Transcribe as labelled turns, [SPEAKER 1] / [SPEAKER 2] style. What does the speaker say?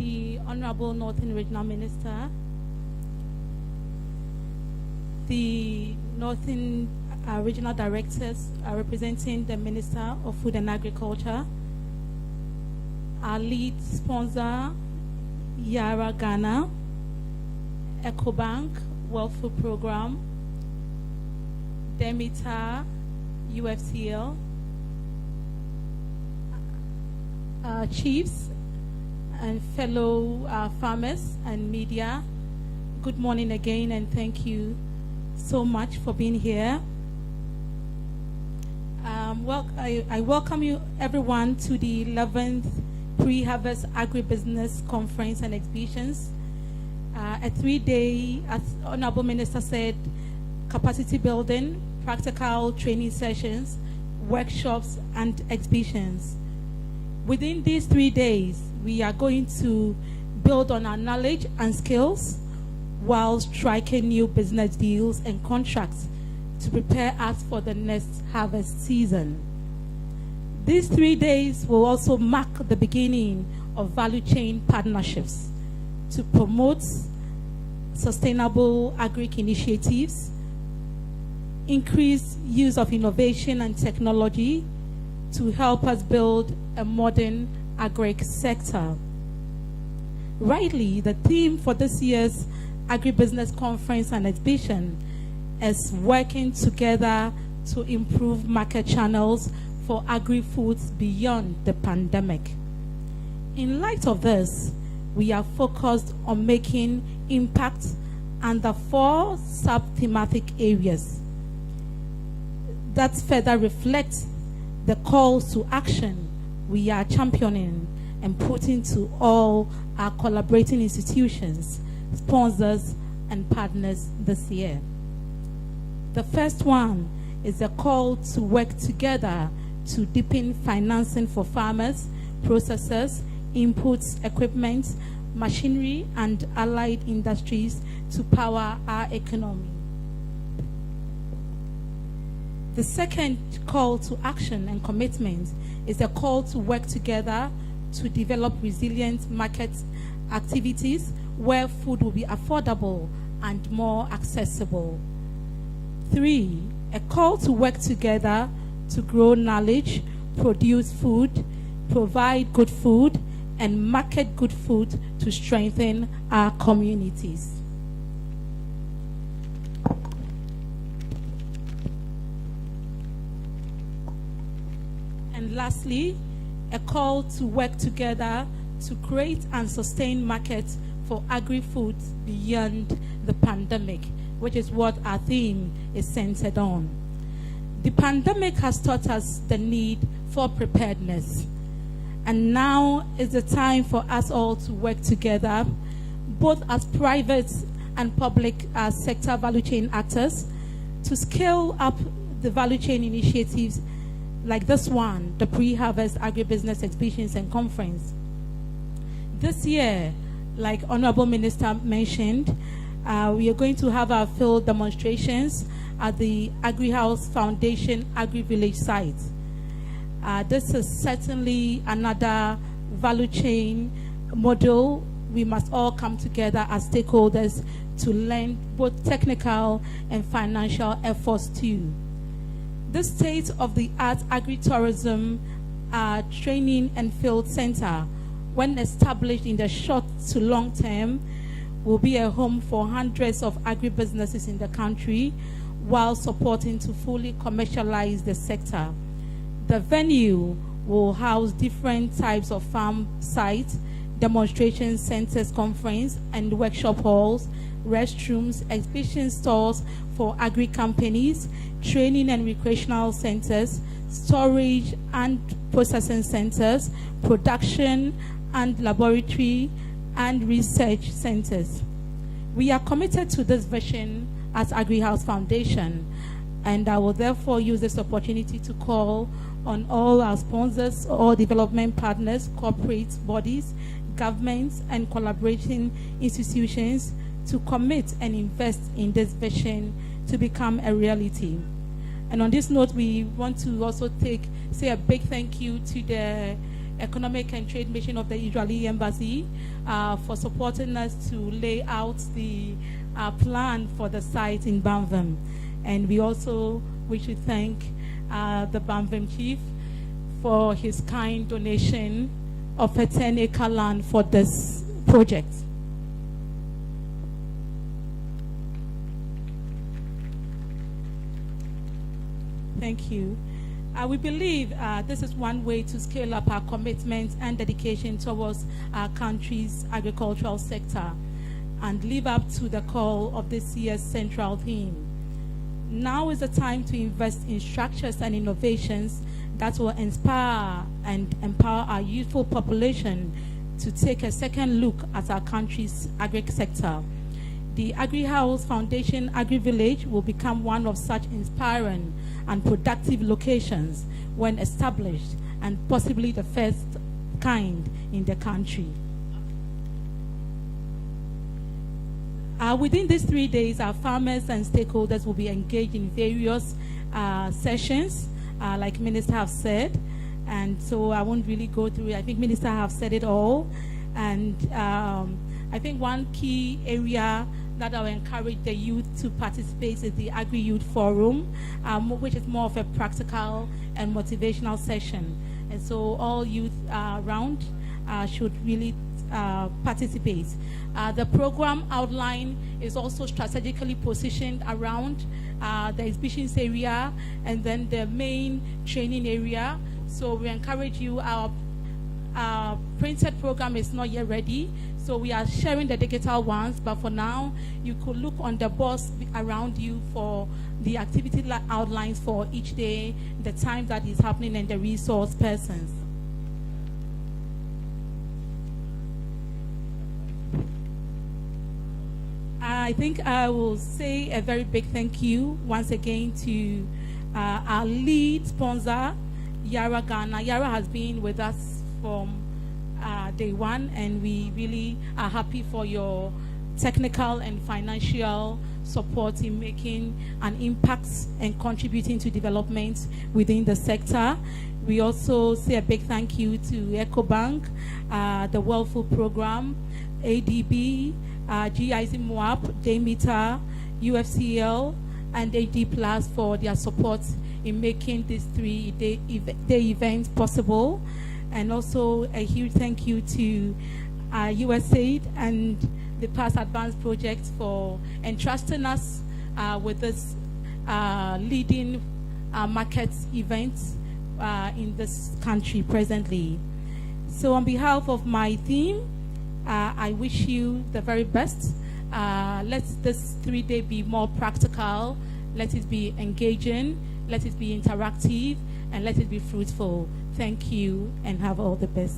[SPEAKER 1] the Honorable Northern Regional Minister, the Northern Regional Directors representing the Minister of Food and Agriculture, our lead sponsor, Yara Ghana, EcoBank, World Food Program, Demeter, UFCL, chiefs and fellow farmers and media, good morning again, and thank you so much for being here. I welcome you everyone to the 11th Pre-Harvest Agribusiness Conference and Exhibitions, a 3-day, as Honorable Minister said, capacity building, practical training sessions, workshops, and exhibitions. Within these 3 days, we are going to build on our knowledge and skills while striking new business deals and contracts to prepare us for the next harvest season. These 3 days will also mark the beginning of value chain partnerships to promote sustainable agric initiatives, increase use of innovation and technology to help us build a modern agric sector. Rightly, the theme for this year's Agribusiness Conference and Exhibition is working together to improve market channels for agri-foods beyond the pandemic. In light of this, we are focused on making impact under 4 sub-thematic areas that further reflect the calls to action we are championing and putting to all our collaborating institutions, sponsors, and partners this year. The first one is a call to work together to deepen financing for farmers, processors, inputs, equipment, machinery, and allied industries to power our economy. The second call to action and commitment is a call to work together to develop resilient market activities where food will be affordable and more accessible. 3, a call to work together to grow knowledge, produce food, provide good food, and market good food to strengthen our communities. And lastly, a call to work together to create and sustain markets for agri-foods beyond the pandemic, which is what our theme is centered on. The pandemic has taught us the need for preparedness, and now is the time for us all to work together, both as private and public sector value chain actors, to scale up the value chain initiatives like this one, the Pre-Harvest Agribusiness Exhibitions and Conference. This year, like Honorable Minister mentioned, we are going to have our field demonstrations at the Agrihouse Foundation Agri-Village site. This is certainly another value chain model we must all come together as stakeholders to lend both technical and financial efforts to. This state-of-the-art agri-tourism training and field center, when established in the short to long term, will be a home for hundreds of agribusinesses in the country while supporting to fully commercialize the sector. The venue will house different types of farm sites, demonstration centers, conference and workshop halls, restrooms, exhibition stores for agri companies, training and recreational centers, storage and processing centers, production and laboratory and research centers. We are committed to this vision as Agrihouse Foundation, and I will therefore use this opportunity to call on all our sponsors, all development partners, corporate bodies, governments, and collaborating institutions to commit and invest in this vision to become a reality. And on this note, we want to also say a big thank you to the Economic and Trade Mission of the Israeli Embassy for supporting us to lay out the plan for the site in Banvim. And we also wish to thank the Banvim chief for his kind donation of a 10-acre land for this project. Thank you. We believe this is one way to scale up our commitment and dedication towards our country's agricultural sector and live up to the call of this year's central theme. Now is the time to invest in structures and innovations that will inspire and empower our youthful population to take a second look at our country's agri sector. The Agrihouse Foundation Agri-Village will become one of such inspiring and productive locations when established, and possibly the first kind in the country. Within these 3 days, our farmers and stakeholders will be engaged in various sessions, like Minister have said, and so I won't really go through it. I think Minister have said it all, and I think one key area that I will encourage the youth to participate is the Agri-Youth Forum, which is more of a practical and motivational session. And so all youth around should really participate. The program outline is also strategically positioned around the exhibitions area and then the main training area. So we encourage you. Our printed program is not yet ready, so we are sharing the digital ones, but for now, you could look on the boards around you for the activity outlines for each day, the time that is happening, and the resource persons. I think I will say a very big thank you once again to our lead sponsor, Yara Ghana. Yara has been with us from day one, and we really are happy for your technical and financial support in making an impact and contributing to development within the sector. We also say a big thank you to EcoBank, the World Food Program, ADB, GIZ MOAP, Demeter, UFCL, and AD Plus for their support in making this 3-day event possible. And also a huge thank you to USAID and the Past Advance Project for entrusting us with this leading market event in this country presently. So on behalf of my team, I wish you the very best. Let this 3-day be more practical, let it be engaging, let it be interactive, and let it be fruitful. Thank you, and have all the best.